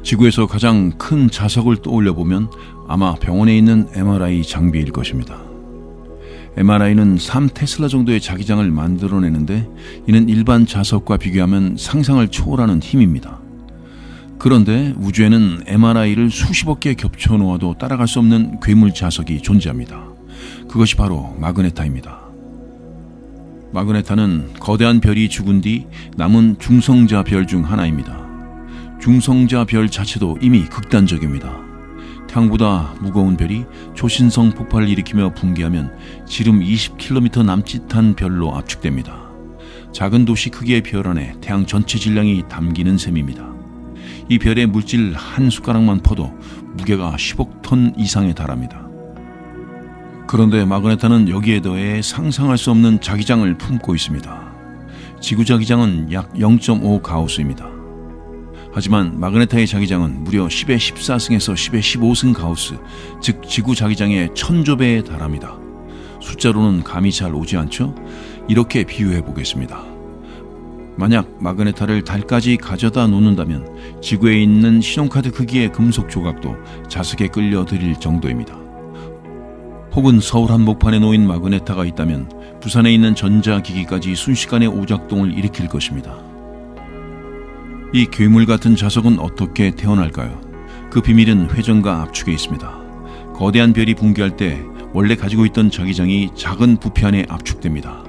지구에서 가장 큰 자석을 떠올려보면 아마 병원에 있는 MRI 장비일 것입니다. MRI는 3테슬라 정도의 자기장을 만들어내는데 이는 일반 자석과 비교하면 상상을 초월하는 힘입니다. 그런데 우주에는 MRI를 수십억 개 겹쳐 놓아도 따라갈 수 없는 괴물 자석이 존재합니다. 그것이 바로 마그네타입니다. 마그네타는 거대한 별이 죽은 뒤 남은 중성자 별 중 하나입니다. 중성자 별 자체도 이미 극단적입니다. 태양보다 무거운 별이 초신성 폭발을 일으키며 붕괴하면 지름 20km 남짓한 별로 압축됩니다. 작은 도시 크기의 별 안에 태양 전체 질량이 담기는 셈입니다. 이 별의 물질 한 숟가락만 퍼도 무게가 10억 톤 이상에 달합니다. 그런데 마그네타는 여기에 더해 상상할 수 없는 자기장을 품고 있습니다. 지구 자기장은 약 0.5 가우스입니다. 하지만 마그네타의 자기장은 무려 10의 14승에서 10의 15승 가우스, 즉 지구 자기장의 1000조배에 달합니다. 숫자로는 감이 잘 오지 않죠? 이렇게 비유해 보겠습니다. 만약 마그네타를 달까지 가져다 놓는다면 지구에 있는 신용카드 크기의 금속 조각도 자석에 끌려 들일 정도입니다. 혹은 서울 한복판에 놓인 마그네타가 있다면 부산에 있는 전자기기까지 순식간에 오작동을 일으킬 것입니다. 이 괴물 같은 자석은 어떻게 태어날까요? 그 비밀은 회전과 압축에 있습니다. 거대한 별이 붕괴할 때 원래 가지고 있던 자기장이 작은 부피 안에 압축됩니다.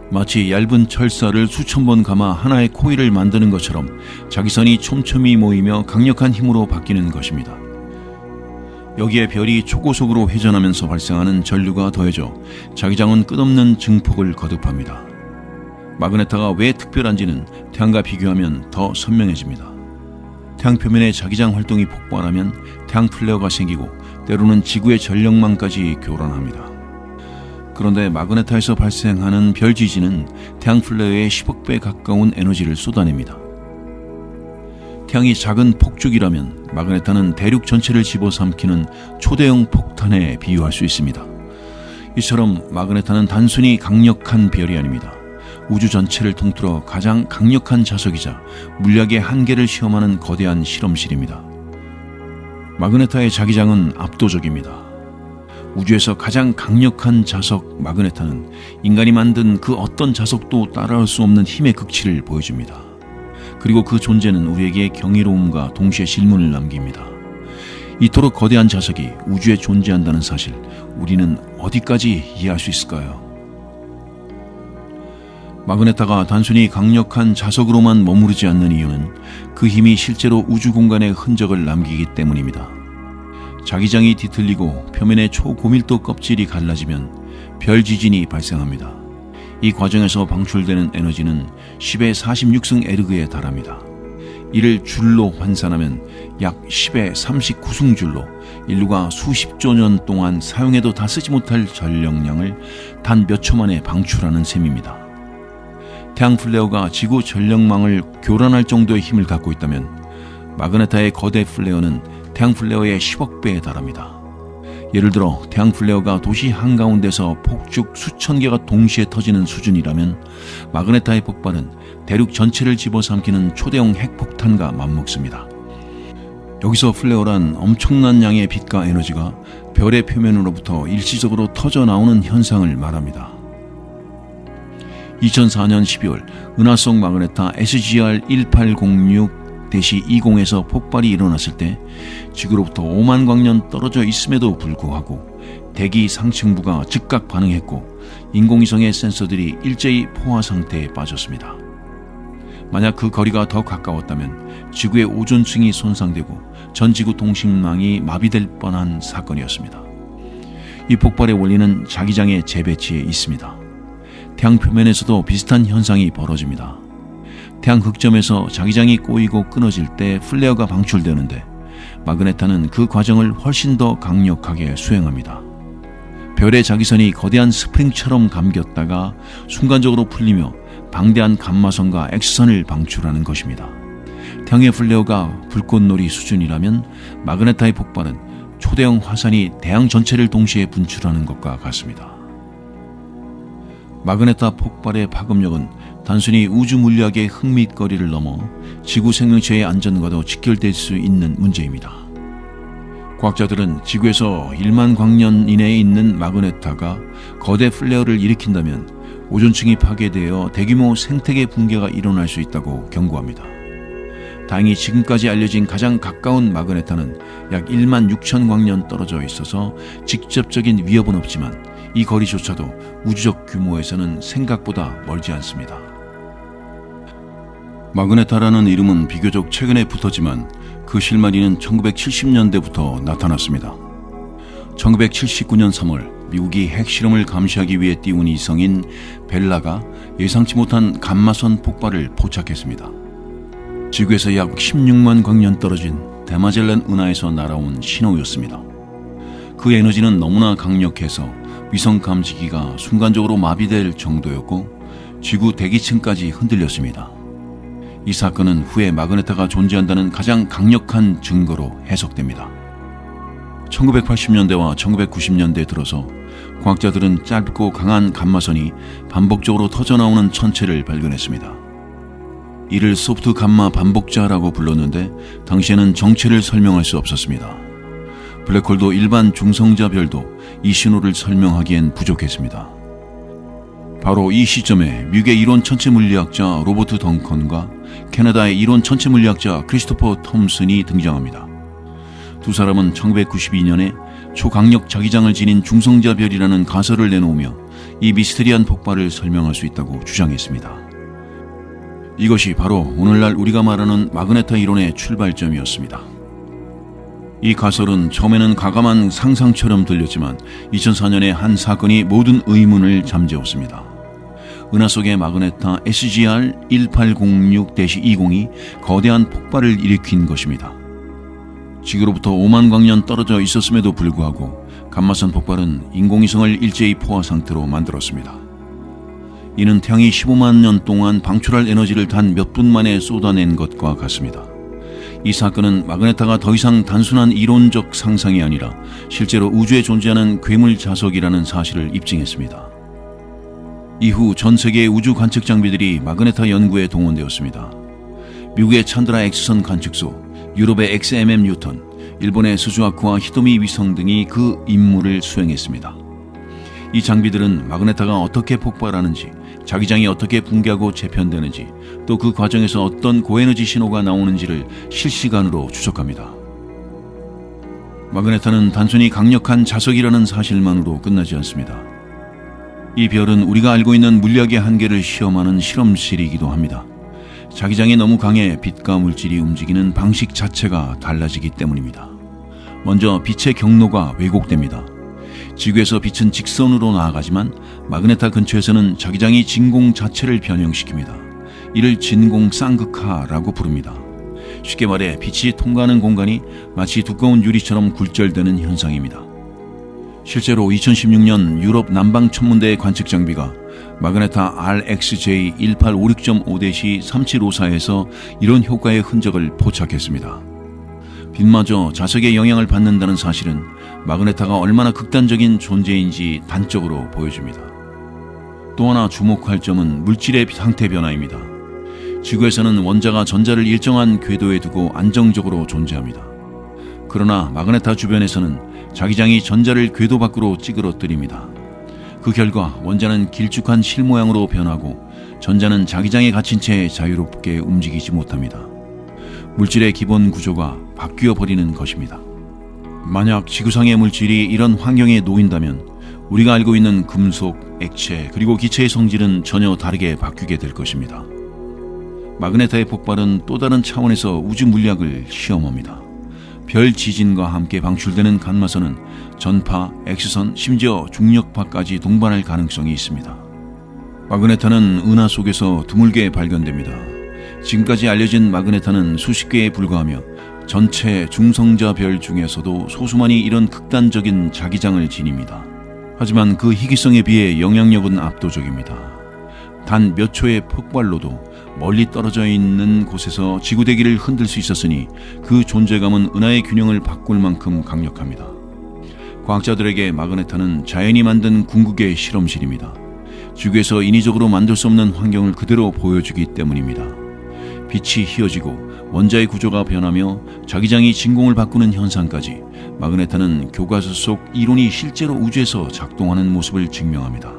마치 얇은 철사를 수천 번 감아 하나의 코일을 만드는 것처럼 자기선이 촘촘히 모이며 강력한 힘으로 바뀌는 것입니다. 여기에 별이 초고속으로 회전하면서 발생하는 전류가 더해져 자기장은 끝없는 증폭을 거듭합니다. 마그네타가 왜 특별한지는 태양과 비교하면 더 선명해집니다. 태양 표면의 자기장 활동이 폭발하면 태양 플레어가 생기고 때로는 지구의 전력망까지 교란합니다. 그런데 마그네타에서 발생하는 별 지진은 태양 플레어의 10억 배 가까운 에너지를 쏟아냅니다. 태양이 작은 폭죽이라면 마그네타는 대륙 전체를 집어삼키는 초대형 폭탄에 비유할 수 있습니다. 이처럼 마그네타는 단순히 강력한 별이 아닙니다. 우주 전체를 통틀어 가장 강력한 자석이자 물리학의 한계를 시험하는 거대한 실험실입니다. 마그네타의 자기장은 압도적입니다. 우주에서 가장 강력한 자석 마그네타는 인간이 만든 그 어떤 자석도 따라올 수 없는 힘의 극치를 보여줍니다. 그리고 그 존재는 우리에게 경이로움과 동시에 질문을 남깁니다. 이토록 거대한 자석이 우주에 존재한다는 사실, 우리는 어디까지 이해할 수 있을까요? 마그네타가 단순히 강력한 자석으로만 머무르지 않는 이유는 그 힘이 실제로 우주 공간에 흔적을 남기기 때문입니다. 자기장이 뒤틀리고 표면의 초고밀도 껍질이 갈라지면 별 지진이 발생합니다. 이 과정에서 방출되는 에너지는 10의 46승 에르그에 달합니다. 이를 줄로 환산하면 약 10의 39승줄로 인류가 수십조 년 동안 사용해도 다 쓰지 못할 전력량을 단 몇 초 만에 방출하는 셈입니다. 태양 플레어가 지구 전력망을 교란할 정도의 힘을 갖고 있다면 마그네타의 거대 플레어는 태양 플레어의 10억 배에 달합니다. 예를 들어 태양 플레어가 도시 한가운데서 폭죽 수천 개가 동시에 터지는 수준이라면 마그네타의 폭발은 대륙 전체를 집어삼키는 초대형 핵폭탄과 맞먹습니다. 여기서 플레어란 엄청난 양의 빛과 에너지가 별의 표면으로부터 일시적으로 터져 나오는 현상을 말합니다. 2004년 12월 은하성 마그네타 SGR-1806-20에서 폭발이 일어났을 때 지구로부터 5만 광년 떨어져 있음에도 불구하고 대기 상층부가 즉각 반응했고 인공위성의 센서들이 일제히 포화 상태에 빠졌습니다. 만약 그 거리가 더 가까웠다면 지구의 오존층이 손상되고 전 지구 통신망이 마비될 뻔한 사건이었습니다. 이 폭발의 원리는 자기장의 재배치에 있습니다. 태양 표면에서도 비슷한 현상이 벌어집니다. 태양 극점에서 자기장이 꼬이고 끊어질 때 플레어가 방출되는데 마그네타는 그 과정을 훨씬 더 강력하게 수행합니다. 별의 자기선이 거대한 스프링처럼 감겼다가 순간적으로 풀리며 방대한 감마선과 X선을 방출하는 것입니다. 태양의 플레어가 불꽃놀이 수준이라면 마그네타의 폭발은 초대형 화산이 대양 전체를 동시에 분출하는 것과 같습니다. 마그네타 폭발의 파급력은 단순히 우주 물리학의 흥밋거리를 넘어 지구 생명체의 안전과도 직결될 수 있는 문제입니다. 과학자들은 지구에서 1만 광년 이내에 있는 마그네타가 거대 플레어를 일으킨다면 오존층이 파괴되어 대규모 생태계 붕괴가 일어날 수 있다고 경고합니다. 다행히 지금까지 알려진 가장 가까운 마그네타는 약 1만 6천 광년 떨어져 있어서 직접적인 위협은 없지만 이 거리조차도 우주적 규모에서는 생각보다 멀지 않습니다. 마그네타라는 이름은 비교적 최근에 붙었지만 그 실마리는 1970년대부터 나타났습니다. 1979년 3월 미국이 핵실험을 감시하기 위해 띄운 위성인 벨라가 예상치 못한 감마선 폭발을 포착했습니다. 지구에서 약 16만 광년 떨어진 대마젤란 은하에서 날아온 신호였습니다. 그 에너지는 너무나 강력해서 위성 감지기가 순간적으로 마비될 정도였고 지구 대기층까지 흔들렸습니다. 이 사건은 후에 마그네타가 존재한다는 가장 강력한 증거로 해석됩니다. 1980년대와 1990년대에 들어서 과학자들은 짧고 강한 감마선이 반복적으로 터져나오는 천체를 발견했습니다. 이를 소프트 감마 반복자라고 불렀는데 당시에는 정체를 설명할 수 없었습니다. 블랙홀도 일반 중성자 별도 이 신호를 설명하기엔 부족했습니다. 바로 이 시점에 미국의 이론 천체 물리학자 로버트 덩컨과 캐나다의 이론 천체 물리학자 크리스토퍼 톰슨이 등장합니다. 두 사람은 1992년에 초강력 자기장을 지닌 중성자별이라는 가설을 내놓으며 이 미스테리한 폭발을 설명할 수 있다고 주장했습니다. 이것이 바로 오늘날 우리가 말하는 마그네타 이론의 출발점이었습니다. 이 가설은 처음에는 가감한 상상처럼 들렸지만 2004년에 한 사건이 모든 의문을 잠재웠습니다. 은하 속의 마그네타 SGR-1806-20이 거대한 폭발을 일으킨 것입니다. 지구로부터 5만 광년 떨어져 있었음에도 불구하고 감마선 폭발은 인공위성을 일제히 포화 상태로 만들었습니다. 이는 태양이 15만 년 동안 방출할 에너지를 단 몇 분 만에 쏟아낸 것과 같습니다. 이 사건은 마그네타가 더 이상 단순한 이론적 상상이 아니라 실제로 우주에 존재하는 괴물 자석이라는 사실을 입증했습니다. 이후 전 세계의 우주 관측 장비들이 마그네타 연구에 동원되었습니다. 미국의 찬드라 X선 관측소, 유럽의 XMM 뉴턴, 일본의 스즈와쿠와 히토미 위성 등이 그 임무를 수행했습니다. 이 장비들은 마그네타가 어떻게 폭발하는지, 자기장이 어떻게 붕괴하고 재편되는지, 또 그 과정에서 어떤 고에너지 신호가 나오는지를 실시간으로 추적합니다. 마그네타는 단순히 강력한 자석이라는 사실만으로 끝나지 않습니다. 이 별은 우리가 알고 있는 물리학의 한계를 시험하는 실험실이기도 합니다. 자기장이 너무 강해 빛과 물질이 움직이는 방식 자체가 달라지기 때문입니다. 먼저 빛의 경로가 왜곡됩니다. 지구에서 빛은 직선으로 나아가지만 마그네타 근처에서는 자기장이 진공 자체를 변형시킵니다. 이를 진공 쌍극화라고 부릅니다. 쉽게 말해 빛이 통과하는 공간이 마치 두꺼운 유리처럼 굴절되는 현상입니다. 실제로 2016년 유럽 남방천문대의 관측 장비가 마그네타 RxJ1856.5-3754에서 이런 효과의 흔적을 포착했습니다. 빛마저 자석의 영향을 받는다는 사실은 마그네타가 얼마나 극단적인 존재인지 단적으로 보여줍니다. 또 하나 주목할 점은 물질의 상태 변화입니다. 지구에서는 원자가 전자를 일정한 궤도에 두고 안정적으로 존재합니다. 그러나 마그네타 주변에서는 자기장이 전자를 궤도 밖으로 찌그러뜨립니다. 그 결과 원자는 길쭉한 실 모양으로 변하고 전자는 자기장에 갇힌 채 자유롭게 움직이지 못합니다. 물질의 기본 구조가 바뀌어 버리는 것입니다. 만약 지구상의 물질이 이런 환경에 놓인다면 우리가 알고 있는 금속, 액체, 그리고 기체의 성질은 전혀 다르게 바뀌게 될 것입니다. 마그네타의 폭발은 또 다른 차원에서 우주 물리학을 시험합니다. 별 지진과 함께 방출되는 감마선은 전파, X선, 심지어 중력파까지 동반할 가능성이 있습니다. 마그네타는 은하 속에서 드물게 발견됩니다. 지금까지 알려진 마그네타는 수십 개에 불과하며 전체 중성자 별 중에서도 소수만이 이런 극단적인 자기장을 지닙니다. 하지만 그 희귀성에 비해 영향력은 압도적입니다. 단 몇 초의 폭발로도 멀리 떨어져 있는 곳에서 지구 대기를 흔들 수 있었으니 그 존재감은 은하의 균형을 바꿀 만큼 강력합니다. 과학자들에게 마그네타는 자연이 만든 궁극의 실험실입니다. 지구에서 인위적으로 만들 수 없는 환경을 그대로 보여주기 때문입니다. 빛이 휘어지고 원자의 구조가 변하며 자기장이 진공을 바꾸는 현상까지 마그네타는 교과서 속 이론이 실제로 우주에서 작동하는 모습을 증명합니다.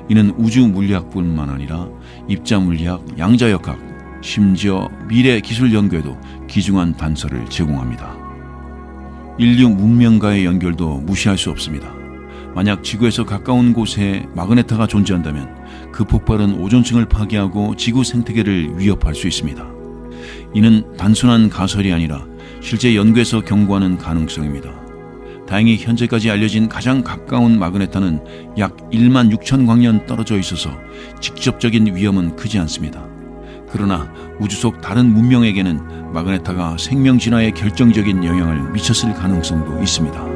이는 우주 물리학뿐만 아니라 입자 물리학, 양자역학, 심지어 미래 기술 연구에도 귀중한 단서를 제공합니다. 인류 문명과의 연결도 무시할 수 없습니다. 만약 지구에서 가까운 곳에 마그네타가 존재한다면 그 폭발은 오존층을 파괴하고 지구 생태계를 위협할 수 있습니다. 이는 단순한 가설이 아니라 실제 연구에서 경고하는 가능성입니다. 다행히 현재까지 알려진 가장 가까운 마그네타는 약 1만 6천 광년 떨어져 있어서 직접적인 위험은 크지 않습니다. 그러나 우주 속 다른 문명에게는 마그네타가 생명 진화에 결정적인 영향을 미쳤을 가능성도 있습니다.